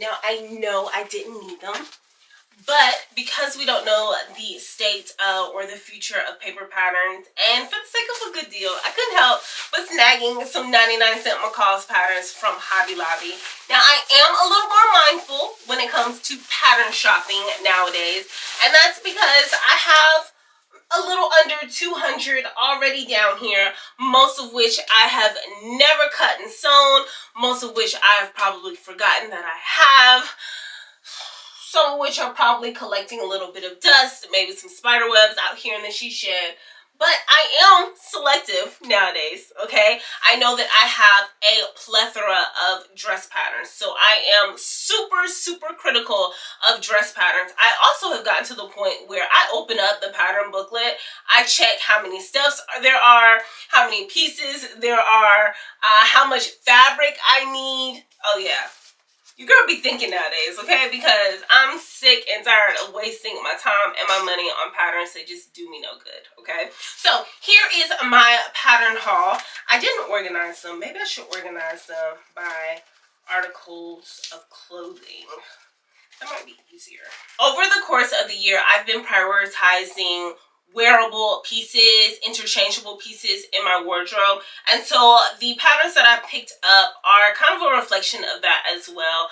Now, I know I didn't need them, but because we don't know the state or the future of paper patterns, and for the sake of a good deal, I couldn't help but snagging some 99-cent McCall's patterns from Hobby Lobby. Now, I am a little more mindful when it comes to pattern shopping nowadays, and that's because I have a little under 200 already down here, most of which I have never cut and sewn, most of which I have probably forgotten that I have. Some of which are probably collecting a little bit of dust, maybe some spider webs out here in the she shed. But I am selective nowadays, okay? I know that I have a plethora of dress patterns, so I am super, super critical of dress patterns. I also have gotten to the point where I open up the pattern booklet, I check how many steps there are, how many pieces there are, how much fabric I need. Oh yeah. You're gonna be thinking nowadays, okay? Because I'm sick and tired of wasting my time and my money on patterns that just do me no good, okay? So here is my pattern haul. I didn't organize them. Maybe I should organize them by articles of clothing. That might be easier. Over the course of the year, I've been prioritizing wearable pieces, interchangeable pieces in my wardrobe, and so the patterns that I picked up are kind of a reflection of that as well.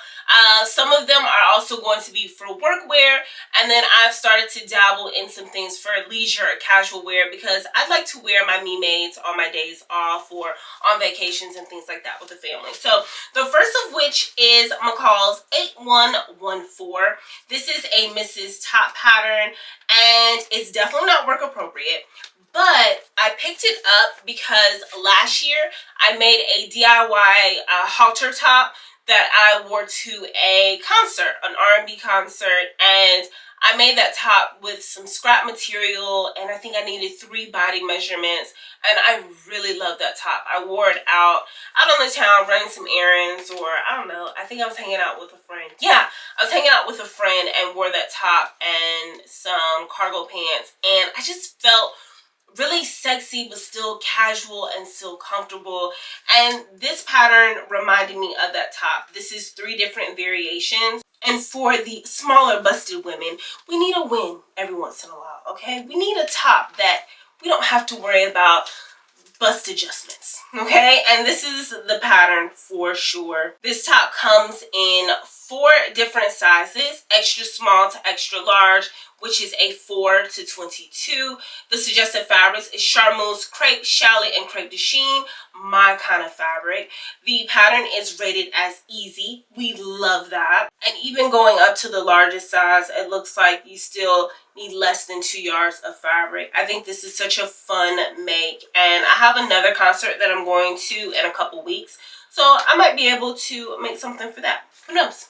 Some of them are also going to be for work wear, and then I've started to dabble in some things for leisure or casual wear because I'd like to wear my MeMades on my days off or on vacations and things like that with the family. So the first of which is McCall's 8114. This is a Mrs. Top pattern, and it's definitely not work appropriate, but I picked it up because last year I made a DIY halter top that I wore to a concert, an R&B concert, and I made that top with some scrap material, and I think I needed 3 body measurements, and I really love that top. I wore it out on the town running some errands, or I don't know, I think I was hanging out with a friend. Yeah, I was hanging out with a friend and wore that top and some cargo pants, and I just felt really sexy but still casual and still comfortable, and this pattern reminded me of that top. This is 3 different variations, and for the smaller busted women, we need a win every once in a while, okay? We need a top that we don't have to worry about bust adjustments, okay? And this is the pattern for sure. This top comes in 4 different sizes, extra small to extra large, which is a 4 to 22. The suggested fabrics is charmeuse, crepe, challis, and crepe de chine, my kind of fabric. The pattern is rated as easy. We love that. And even going up to the largest size, it looks like you still need less than 2 yards of fabric. I think this is such a fun make, and I have another concert that I'm going to in a couple weeks, so I might be able to make something for that. Who knows?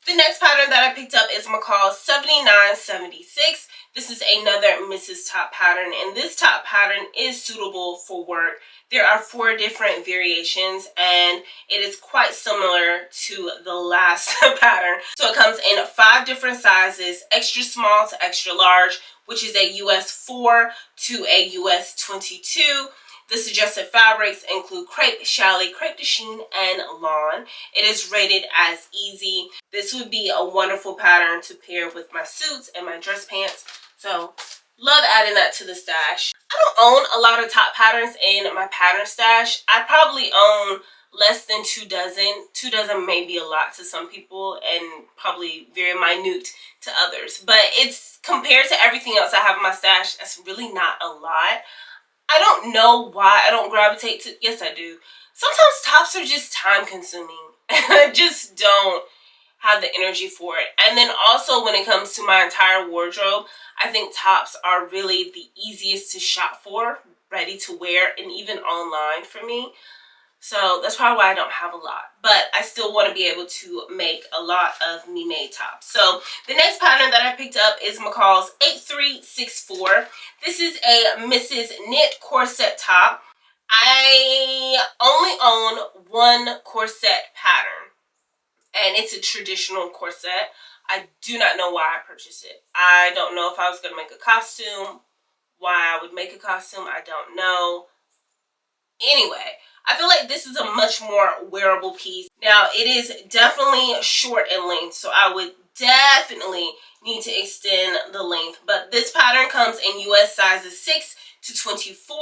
The next pattern that I picked up is McCall's 7976. This is another Mrs. Top pattern, and this top pattern is suitable for work. There are 4 different variations, and it is quite similar to the last pattern. So it comes in 5 different sizes, extra small to extra large, which is a US 4 to a US 22. The suggested fabrics include crepe, challis, crepe de chine, and lawn. It is rated as easy. This would be a wonderful pattern to pair with my suits and my dress pants. So, love adding that to the stash. I don't own a lot of top patterns in my pattern stash. I probably own less than 2 dozen. 2 dozen may be a lot to some people and probably very minute to others. But it's compared to everything else I have in my stash, that's really not a lot. I don't know why I don't gravitate to, yes I do. Sometimes tops are just time consuming and I just don't have the energy for it. And then also when it comes to my entire wardrobe, I think tops are really the easiest to shop for, ready to wear, and even online for me. So that's probably why I don't have a lot, but I still want to be able to make a lot of MeMade tops. So the next pattern that I picked up is McCall's 8364. This is a Mrs. Knit corset top. I only own 1 corset pattern, and it's a traditional corset. I do not know why I purchased it. I don't know if I was going to make a costume, why I would make a costume, I don't know. Anyway, I feel like this is a much more wearable piece. Now, it is definitely short in length, so I would definitely need to extend the length. But this pattern comes in US sizes 6 to 24.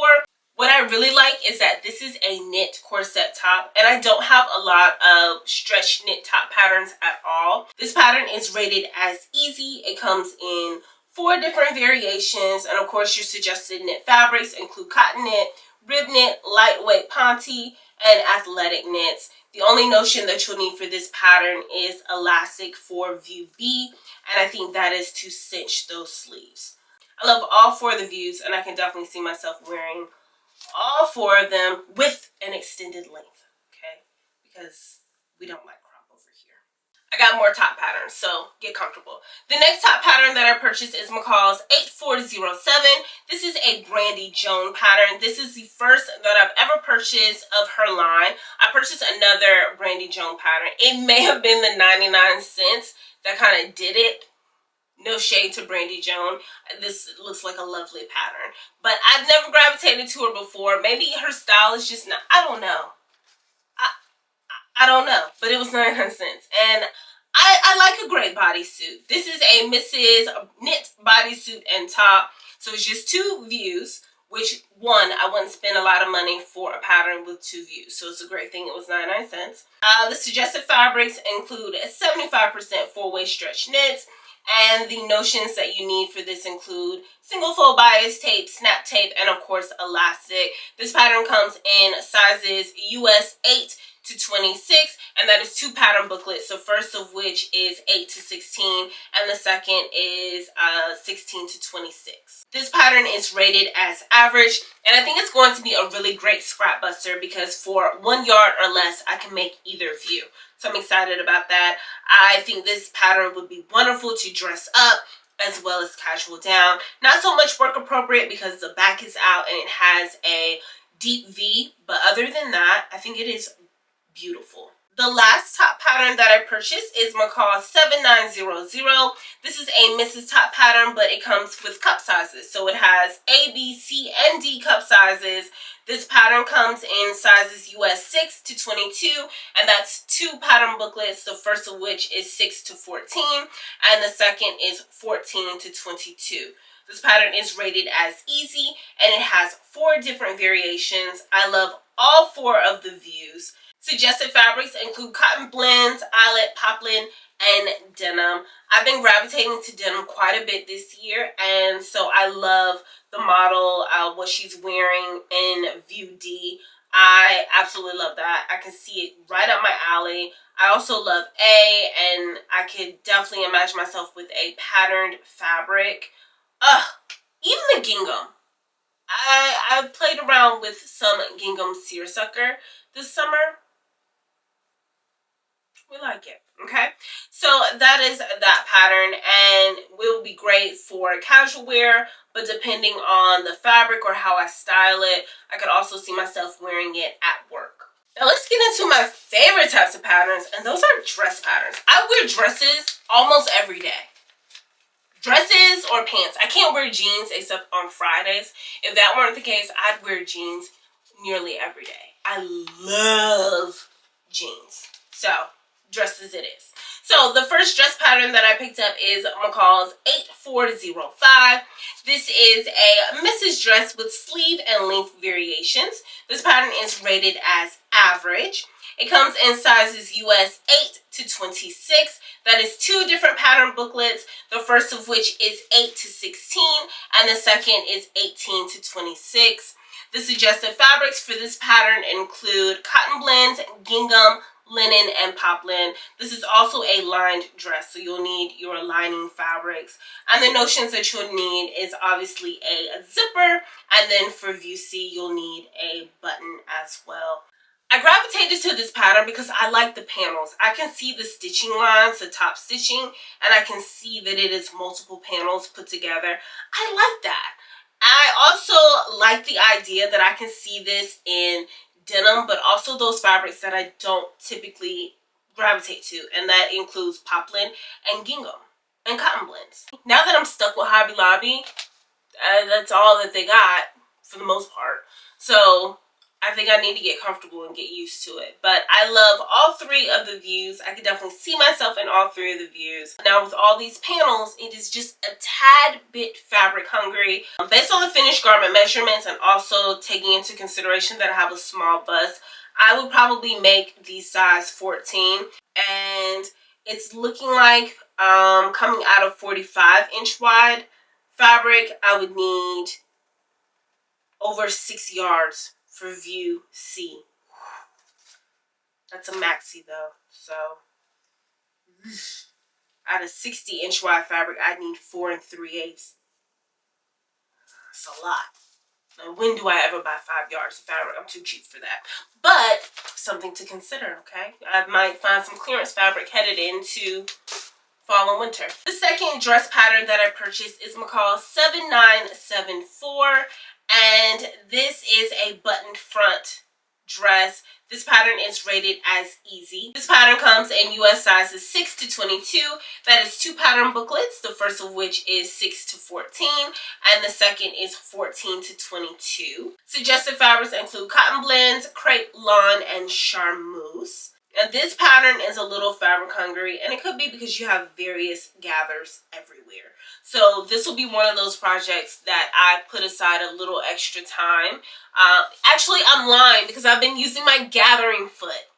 What I really like is that this is a knit corset top, and I don't have a lot of stretch knit top patterns at all. This pattern is rated as easy. It comes in 4 different variations, and of course your suggested knit fabrics include cotton knit, rib knit, lightweight ponte, and athletic knits. The only notion that you'll need for this pattern is elastic for view B, and I think that is to cinch those sleeves. I love all 4 of the views, and I can definitely see myself wearing all 4 of them with an extended length, okay? Because we don't like crop over here. I got more top patterns, so get comfortable. The next top pattern that I purchased is McCall's 8407. This is a Brandy Joan pattern. This is the first that I've ever purchased of her line. I purchased another Brandy Joan pattern. It may have been the 99 cents that kind of did it. No shade to Brandy Joan. This looks like a lovely pattern. But I've never gravitated to her before. Maybe her style is just not, I don't know. I don't know. But it was 99 cents. And I like a gray bodysuit. This is a Mrs. Knit bodysuit and top. So it's just 2 views. Which, one, I wouldn't spend a lot of money for a pattern with 2 views. So it's a great thing it was 99 cents. The suggested fabrics include 75% 4-way stretch knits. And the notions that you need for this include single fold bias tape, snap tape, and of course elastic. This pattern comes in sizes US 8 to 26, and that is 2 pattern booklets. So first of which is 8 to 16, and the second is 16 to 26. This pattern is rated as average, and I think it's going to be a really great scrap buster because for 1 yard or less, I can make either view. So I'm excited about that. I think this pattern would be wonderful to dress up as well as casual down. Not so much work appropriate because the back is out and it has a deep V, but other than that, I think it is beautiful. The last top pattern that I purchased is McCall's 7900. This is a Mrs. Top pattern, but it comes with cup sizes. So it has A, B, C, and D cup sizes. This pattern comes in sizes US 6 to 22, and that's 2 pattern booklets, the first of which is 6 to 14, and the second is 14 to 22. This pattern is rated as easy, and it has 4 different variations. I love all 4 of the views. Suggested fabrics include cotton blends, eyelet, poplin, and denim. I've been gravitating to denim quite a bit this year, and so I love the model, what she's wearing in View D. I absolutely love that. I can see it right up my alley. I also love A, and I could definitely imagine myself with a patterned fabric. Even the gingham. I played around with some gingham seersucker this summer. We like it, okay? So that is that pattern, and will be great for casual wear, but depending on the fabric or how I style it, I could also see myself wearing it at work. Now let's get into my favorite types of patterns, and those are dress patterns. I wear dresses almost every day. Dresses or pants. I can't wear jeans except on Fridays. If that weren't the case, I'd wear jeans nearly every day. I love jeans. So dresses it is. So the first dress pattern that I picked up is McCall's 8405. This is a Mrs. dress with sleeve and length variations. This pattern is rated as average. It comes in sizes US 8 to 26. That is 2 different pattern booklets, the first of which is 8 to 16, and the second is 18 to 26. The suggested fabrics for this pattern include cotton blends, gingham, linen, and poplin. This is also a lined dress, so you'll need your lining fabrics. And the notions that you'll need is obviously a zipper, and then for view C, you'll need a button as well. I gravitated to this pattern because I like the panels. I can see the stitching lines, the top stitching, and I can see that it is multiple panels put together. I like that. I also like the idea that I can see this in denim, but also those fabrics that I don't typically gravitate to, and that includes poplin and gingham and cotton blends. Now that I'm stuck with Hobby Lobby, that's all that they got for the most part. So I think I need to get comfortable and get used to it. But I love all three of the views. I could definitely see myself in all three of the views. Now with all these panels, it is just a tad bit fabric hungry. Based on the finished garment measurements and also taking into consideration that I have a small bust, I would probably make the size 14. And it's looking like coming out of 45-inch wide fabric, I would need over 6 yards for view C. That's a maxi though, so out of 60-inch wide fabric, I need 4 3/8. That's a lot. Now, when do I ever buy 5 yards of fabric? I'm too cheap for that. But something to consider, okay? I might find some clearance fabric headed into fall and winter. The second dress pattern that I purchased is McCall's 7974, and this is a buttoned front dress. This pattern is rated as easy. This pattern comes in US sizes 6 to 22. That is 2 pattern booklets, the first of which is 6 to 14, and the second is 14 to 22. Suggested fabrics include cotton blends, crepe, lawn, and charmeuse. Now this pattern is a little fabric hungry, and it could be because you have various gathers everywhere. So this will be one of those projects that I put aside a little extra time. Actually, I'm lying because I've been using my gathering foot.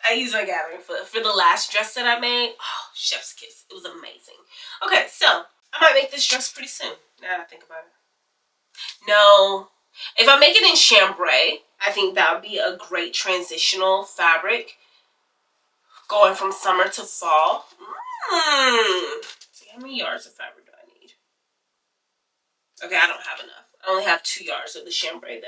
I used my gathering foot for the last dress that I made. Oh, chef's kiss. It was amazing. Okay, so I might make this dress pretty soon, now that I think about it. No. If I make it in chambray, I think that would be a great transitional fabric going from summer to fall. See, how many yards of fabric do I need? Okay, I don't have enough. I only have 2 yards of the chambray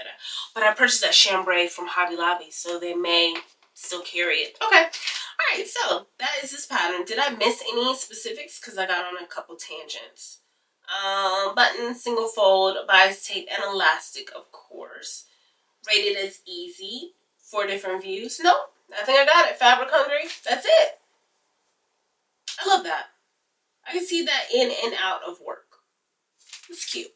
but I purchased that chambray from Hobby Lobby, so they may still carry it. Okay. All right, so that is this pattern. Did I miss any specifics? Because I got on a couple tangents. Button, single fold, bias tape, and elastic, of course. Rated as easy. 4 different views. Nope, I think I got it. Fabric hungry. That's it. I love that. I can see that in and out of work. It's cute.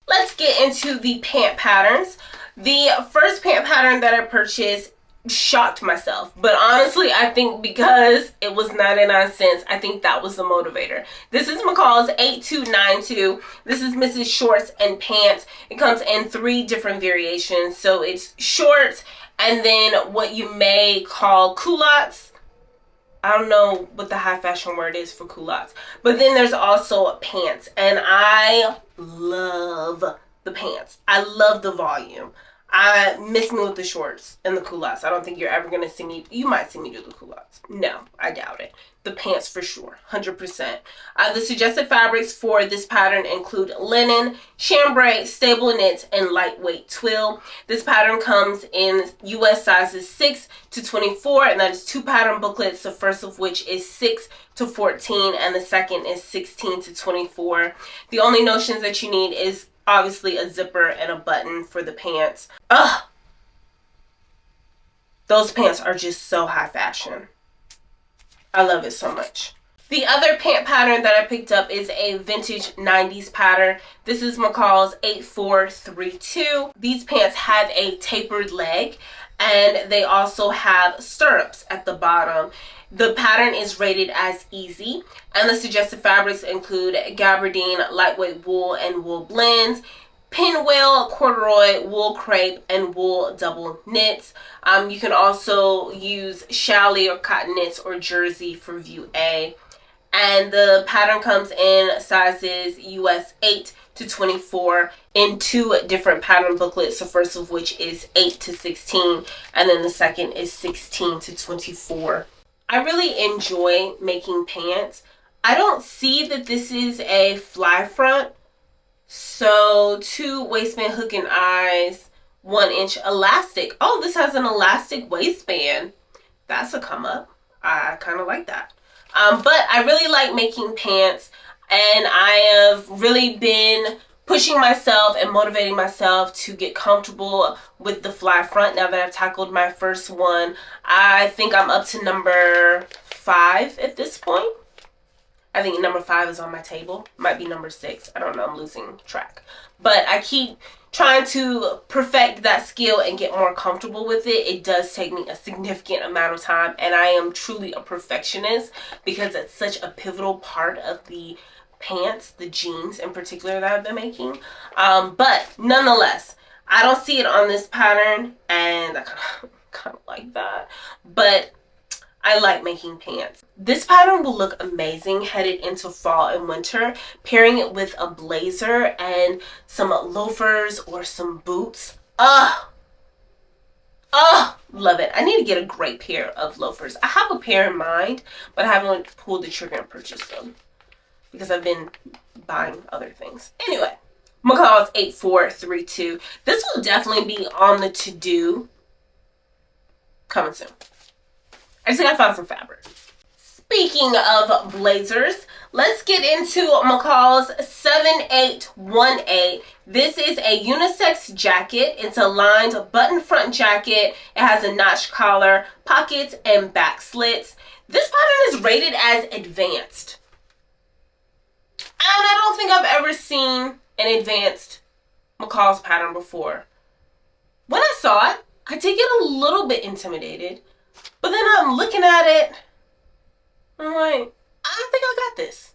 Let's get into the pant patterns. The first pant pattern that I purchased shocked myself, but honestly I think because it was 99 cents, I think that was the motivator. This is McCall's 8292. This is Mrs. Shorts and Pants. It comes in 3 different variations, so it's shorts and then what you may call culottes. I don't know what the high fashion word is for culottes, but then there's also pants, and I love the pants. I love the volume. I miss me with the shorts and the culottes. I don't think you're ever going to see me. You might see me do the culottes. No, I doubt it. The pants for sure, 100%. The suggested fabrics for this pattern include linen, chambray, stable knits, and lightweight twill. This pattern comes in US sizes 6 to 24, and that is 2 pattern booklets, the first of which is 6 to 14, and the second is 16 to 24. The only notions that you need is obviously a zipper and a button for the pants. Ugh! Those pants are just so high fashion. I love it so much. The other pant pattern that I picked up is a vintage 90s pattern. This is McCall's 8432. These pants have a tapered leg, and they also have stirrups at the bottom. The pattern is rated as easy, and the suggested fabrics include gabardine, lightweight wool, and wool blends, pinwheel, corduroy, wool crepe, and wool double knits. You can also use challis or cotton knits or jersey for view A. And the pattern comes in sizes US 8 to 24 in 2 different pattern booklets, the first of which is 8 to 16, and then the second is 16 to 24. I really enjoy making pants. I don't see that this is a fly front. So 2 waistband hook and eyes, 1-inch elastic. Oh, this has an elastic waistband. That's a come up. I kind of like that. But I really like making pants, and I have really been pushing myself and motivating myself to get comfortable with the fly front now that I've tackled my first one. I think I'm up to number 5 at this point. I think number 5 is on my table. Might be number 6. I don't know. I'm losing track. But I keep trying to perfect that skill and get more comfortable with it. It does take me a significant amount of time, and I am truly a perfectionist because it's such a pivotal part of the pants, the jeans in particular that I've been making. But nonetheless, I don't see it on this pattern, and I kind of like that. But I like making pants. This pattern will look amazing headed into fall and winter, pairing it with a blazer and some loafers or some boots. Love it. I need to get a great pair of loafers. I have a pair in mind, but I haven't pulled the trigger and purchased them because I've been buying other things. Anyway, McCall's 8432. This will definitely be on the to-do coming soon. I just gotta find some fabric. Speaking of blazers, let's get into McCall's 7818. This is a unisex jacket. It's a lined button front jacket. It has a notch collar, pockets, and back slits. This pattern is rated as advanced. And I don't think I've ever seen an advanced McCall's pattern before. When I saw it, I did get a little bit intimidated. But then I'm looking at it, I'm like, I don't think I got this.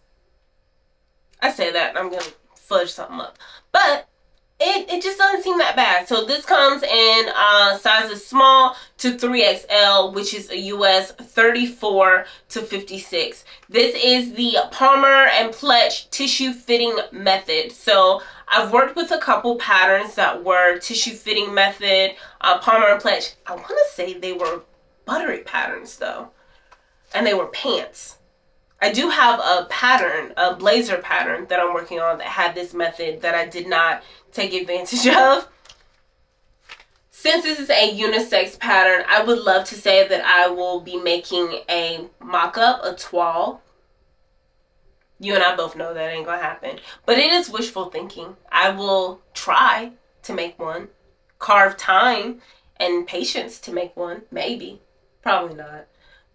I say that, and I'm going to fudge something up. But it just doesn't seem that bad. So this comes in sizes small to 3XL, which is a US 34 to 56. This is the Palmer and Pletch tissue fitting method. So I've worked with a couple patterns that were tissue fitting method. Palmer and Pletch, I want to say they were buttery patterns though, and they were pants. I do have a pattern, a blazer pattern that I'm working on that had this method that I did not take advantage of. Since this is a unisex pattern, I would love to say that I will be making a mock-up, a toile. You and I both know that ain't gonna happen, but it is wishful thinking. I will try to make one, carve time and patience to make one, maybe. Probably not.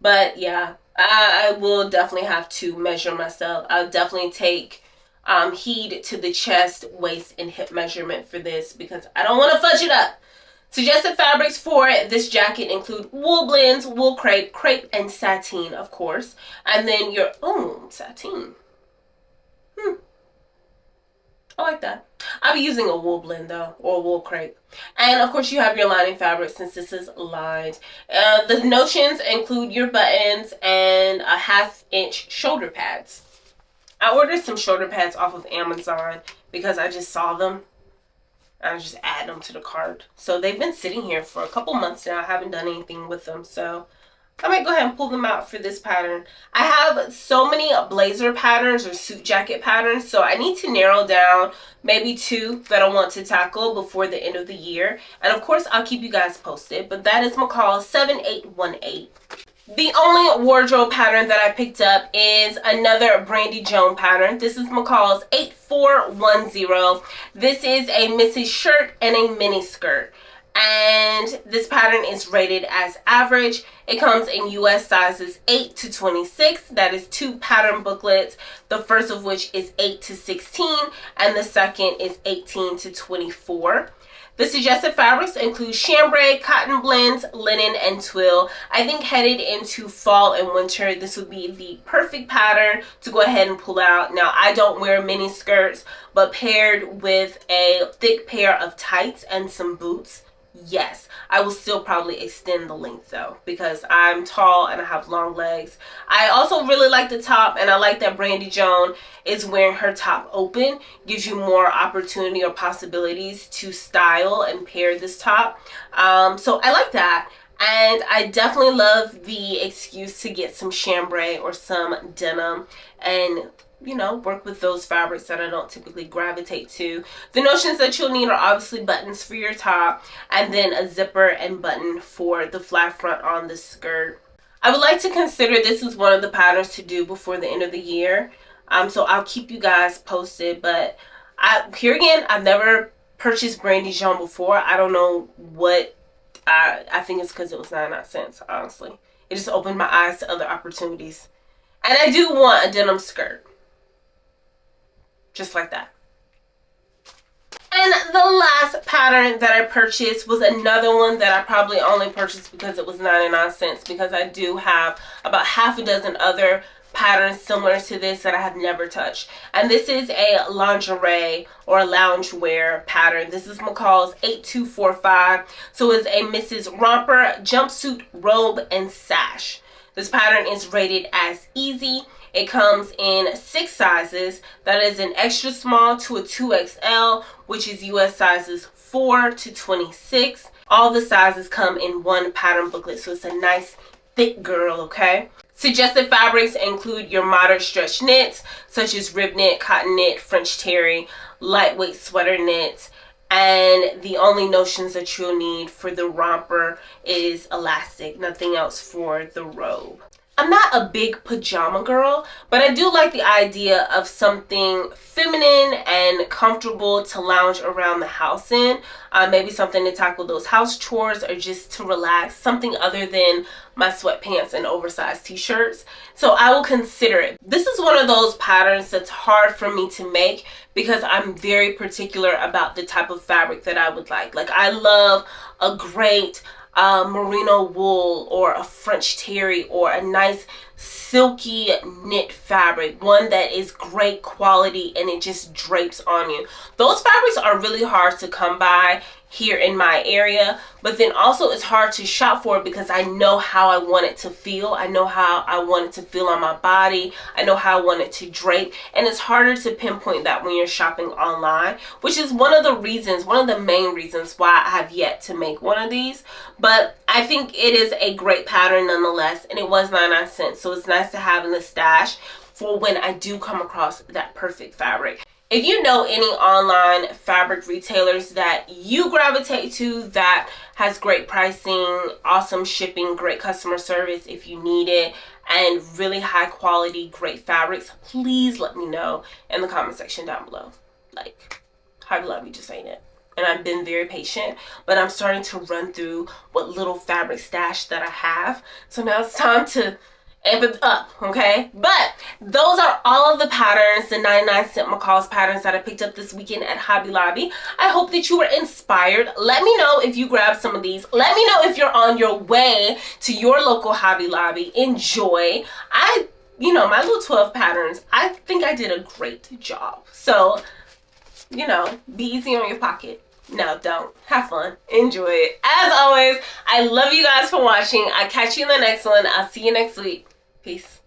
But yeah, I will definitely have to measure myself. I'll definitely take heed to the chest, waist, and hip measurement for this because I don't want to fudge it up. Suggested fabrics for this jacket include wool blends, wool crepe, crepe, and sateen, of course. And then your own sateen. I like that. I'll be using a wool blend though, or wool crepe. And of course you have your lining fabric since this is lined. The notions include your buttons and a 1/2 inch shoulder pads. I ordered some shoulder pads off of Amazon because I just saw them. I just add them to the cart. So they've been sitting here for a couple months now. I haven't done anything with them. So I might go ahead and pull them out for this pattern. I have so many blazer patterns or suit jacket patterns, so I need to narrow down maybe 2 that I want to tackle before the end of the year. And of course, I'll keep you guys posted, but that is McCall's 7818. The only wardrobe pattern that I picked up is another Brandy Joan pattern. This is McCall's 8410. This is a Mrs. shirt and a mini skirt. And this pattern is rated as average. It comes in US sizes 8 to 26. That is 2 pattern booklets. The first of which is 8 to 16 and the second is 18 to 24. The suggested fabrics include chambray, cotton blends, linen, and twill. I think headed into fall and winter, this would be the perfect pattern to go ahead and pull out. Now, I don't wear mini skirts, but paired with a thick pair of tights and some boots, yes, I will still probably extend the length though because I'm tall and I have long legs. I also really like the top, and I like that Brandy Joan is wearing her top open. Gives you more opportunity or possibilities to style and pair this top. So I like that. And I definitely love the excuse to get some chambray or some denim and, you know, work with those fabrics that I don't typically gravitate to. The notions that you'll need are obviously buttons for your top and then a zipper and button for the flat front on the skirt. I would like to consider this as one of the patterns to do before the end of the year. So I'll keep you guys posted, but here again, I've never purchased Brandy Joan before. I don't know what, I think it's because it was 99 cents, honestly. It just opened my eyes to other opportunities. And I do want a denim skirt. Just like that. And the last pattern that I purchased was another one that I probably only purchased because it was 99 cents, because I do have about half a dozen other patterns similar to this that I have never touched. And this is a lingerie or a loungewear pattern. This is McCall's 8245. So it's a Mrs. Romper jumpsuit, robe, and sash. This pattern is rated as easy. It comes in 6 sizes. That is an extra small to a 2XL, which is US sizes 4 to 26. All the sizes come in one pattern booklet, so it's a nice thick girl, okay? Suggested fabrics include your moderate stretch knits, such as rib knit, cotton knit, French terry, lightweight sweater knits, and the only notions that you'll need for the romper is elastic, nothing else for the robe. I'm not a big pajama girl, but I do like the idea of something feminine and comfortable to lounge around the house in. Maybe something to tackle those house chores or just to relax, something other than my sweatpants and oversized t-shirts. So I will consider it. This is one of those patterns that's hard for me to make because I'm very particular about the type of fabric that I would like. Like, I love a great merino wool or a French terry or a nice silky knit fabric, one that is great quality and it just drapes on you. Those fabrics are really hard to come by here in my area, but then also it's hard to shop for because I know how I want it to feel. I know how I want it to feel on my body. I know how I want it to drape, and it's harder to pinpoint that when you're shopping online, which is one of the reasons, one of the main reasons why I have yet to make one of these. But I think it is a great pattern nonetheless, and it was 99 cents, so it's nice to have in the stash for when I do come across that perfect fabric. If you know any online fabric retailers that you gravitate to that has great pricing, awesome shipping, great customer service if you need it, and really high quality, great fabrics, please let me know in the comment section down below. Like, Hobby Lobby just ain't it. And I've been very patient, but I'm starting to run through what little fabric stash that I have. So now it's time to amp it up, okay? But those are all of the patterns, the 99-cent McCall's patterns that I picked up this weekend at Hobby Lobby. I hope that you were inspired. Let me know if you grabbed some of these. Let me know if you're on your way to your local Hobby Lobby. Enjoy. My little 12 patterns, I think I did a great job. So, be easy on your pocket. No, don't. Have fun. Enjoy it. As always, I love you guys for watching. I'll catch you in the next one. I'll see you next week. Peace.